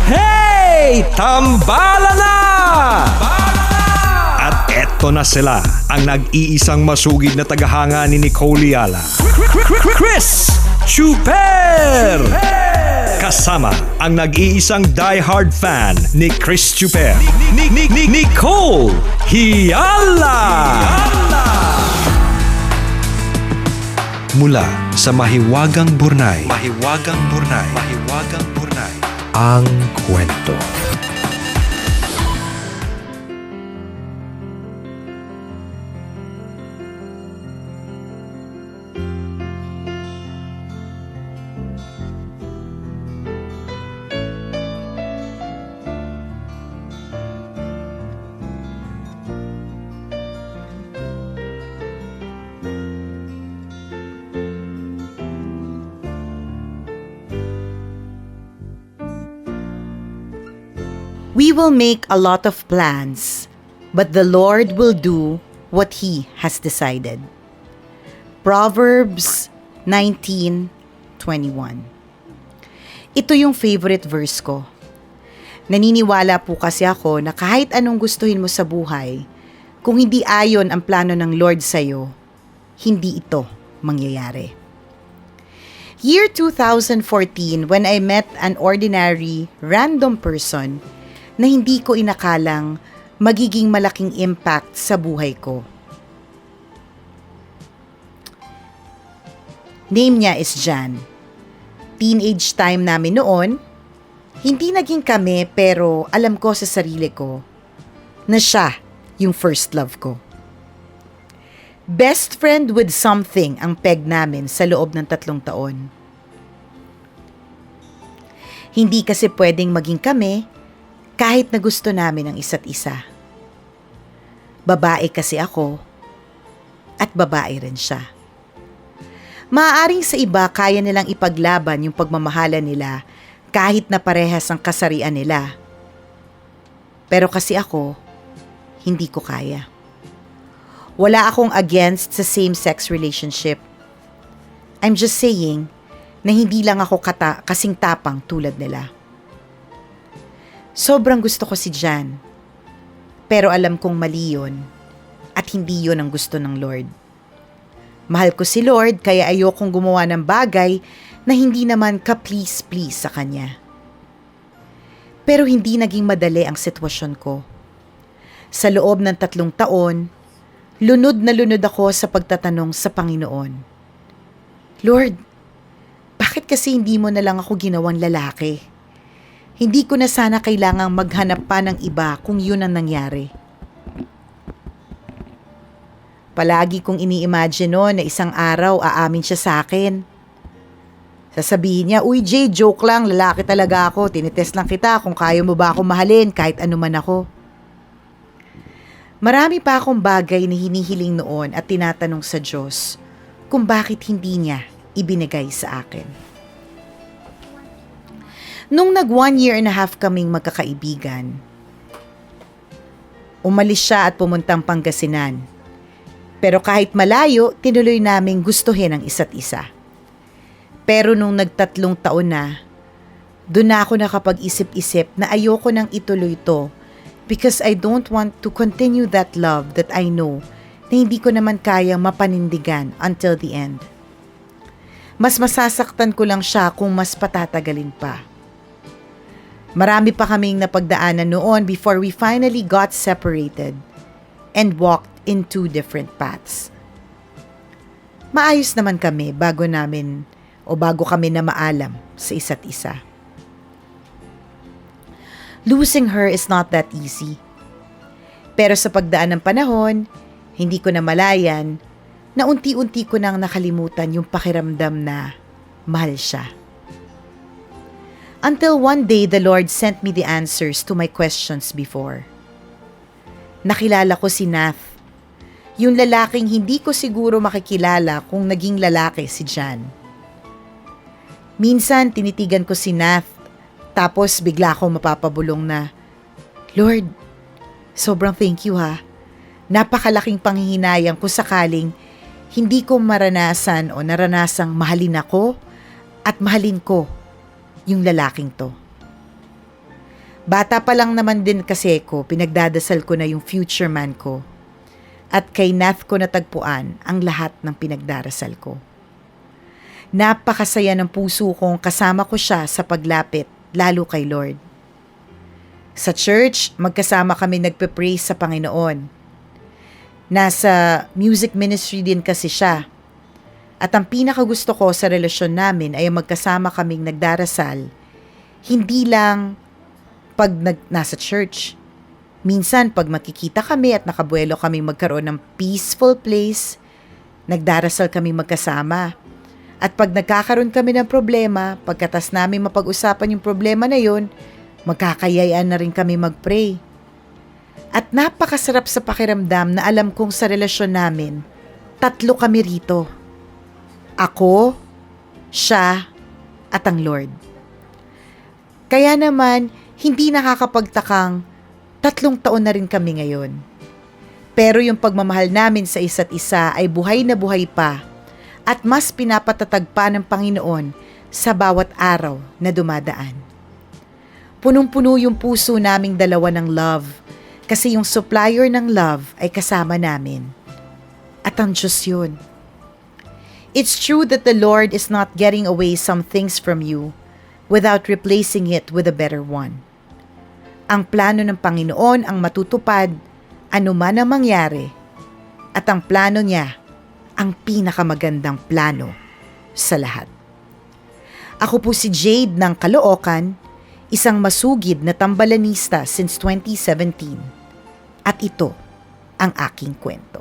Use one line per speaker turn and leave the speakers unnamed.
Hey! Tambala na! At eto na sila, ang nag-iisang masugid na tagahanga ni Nicole Yala. Chris Chuper! Kasama ang nag-iisang die-hard fan ni Chris Chuper. Nicole Yala! Mula sa Mahiwagang Burnay. Ang kwento.
We will make a lot of plans, but the Lord will do what He has decided. Proverbs 19:21. Ito yung favorite verse ko. Naniniwala po kasi ako na kahit anong gustuhin mo sa buhay, kung hindi ayon ang plano ng Lord sa'yo, hindi ito mangyayari. Year 2014, when I met an ordinary, random person na hindi ko inakalang magiging malaking impact sa buhay ko. Name niya is Jan. Teenage time namin noon, hindi naging kami pero alam ko sa sarili ko na siya yung first love ko. Best friend with something ang peg namin sa loob ng 3 taon. Hindi kasi pwedeng maging kami kahit na gusto namin ang isa't isa. Babae kasi ako at babae rin siya. Maaaring sa iba kaya nilang ipaglaban yung pagmamahalan nila kahit na parehas ang kasarian nila. Pero kasi ako, hindi ko kaya. Wala akong against sa same-sex relationship. I'm just saying na hindi lang ako kasing tapang tulad nila. Sobrang gusto ko si Jan, pero alam kong mali yun at hindi yun ang gusto ng Lord. Mahal ko si Lord kaya ayokong gumawa ng bagay na hindi naman ka-please-please sa Kanya. Pero hindi naging madali ang sitwasyon ko. Sa loob ng 3 taon, lunod na lunod ako sa pagtatanong sa Panginoon. Lord, bakit kasi hindi mo na lang ako ginawang lalaki? Hindi ko na sana kailangang maghanap pa ng iba kung yun ang nangyari. Palagi kong ini-imagine na isang araw aamin siya sa akin. Sasabihin niya, "Uy Jay, joke lang, lalaki talaga ako. Tinitest lang kita kung kaya mo ba akong mahalin kahit ano man ako." Marami pa akong bagay na hinihiling noon at tinatanong sa Diyos kung bakit hindi niya ibinigay sa akin. Nung nag 1.5 years kaming magkakaibigan, umalis siya at pumuntang Pangasinan. Pero kahit malayo, tinuloy naming gustuhin ang isa't isa. Pero nung nag 3 taon na, doon na ako nakapag-isip-isip na ayoko nang ituloy to because I don't want to continue that love that I know na hindi ko naman kayang mapanindigan until the end. Mas masasaktan ko lang siya kung mas patatagalin pa. Marami pa kaming napagdaanan noon before we finally got separated and walked in 2 different paths. Maayos naman kami bago kami na maalam sa isa't isa. Losing her is not that easy. Pero sa pagdaan ng panahon, hindi ko na malayan na unti-unti ko nang nakalimutan yung pakiramdam na mahal siya. Until one day, the Lord sent me the answers to my questions before. Nakilala ko si Nath, yung lalaking hindi ko siguro makikilala kung naging lalaki si Jan. Minsan, tinitigan ko si Nath, tapos bigla akong mapapabulong na, "Lord, sobrang thank you ha. Napakalaking panghihinayang kung sakaling hindi ko maranasan o naranasang mahalin ako at mahalin ko yung lalaking to." Bata pa lang naman din kasi ko, pinagdadasal ko na yung future man ko. At kay Nath ko natagpuan ang lahat ng pinagdarasal ko. Napakasaya ng puso kong kasama ko siya sa paglapit, lalo kay Lord. Sa church, magkasama kami nagpe-praise sa Panginoon. Nasa music ministry din kasi siya. At ang pinakagusto ko sa relasyon namin ay magkasama kaming nagdarasal, hindi lang pag nasa church. Minsan, pag makikita kami at nakabuelo kami magkaroon ng peaceful place, nagdarasal kami magkasama. At pag nagkakaroon kami ng problema, pagkatas namin mapag-usapan yung problema na yun, magkakayayaan na rin kami mag-pray. At napakasarap sa pakiramdam na alam kong sa relasyon namin, 3 kami rito. Ako, siya, at ang Lord. Kaya naman, hindi nakakapagtakang 3 taon na rin kami ngayon. Pero yung pagmamahal namin sa isa't isa ay buhay na buhay pa at mas pinapatatag pa ng Panginoon sa bawat araw na dumadaan. Punong-puno yung puso naming dalawa ng love kasi yung supplier ng love ay kasama namin. At ang Diyos yun. It's true that the Lord is not getting away some things from you without replacing it with a better one. Ang plano ng Panginoon ang matutupad anuman ang mangyari at ang plano niya ang pinakamagandang plano sa lahat. Ako po si Jade ng Caloocan, isang masugid na tambalanista since 2017 at ito ang aking kwento.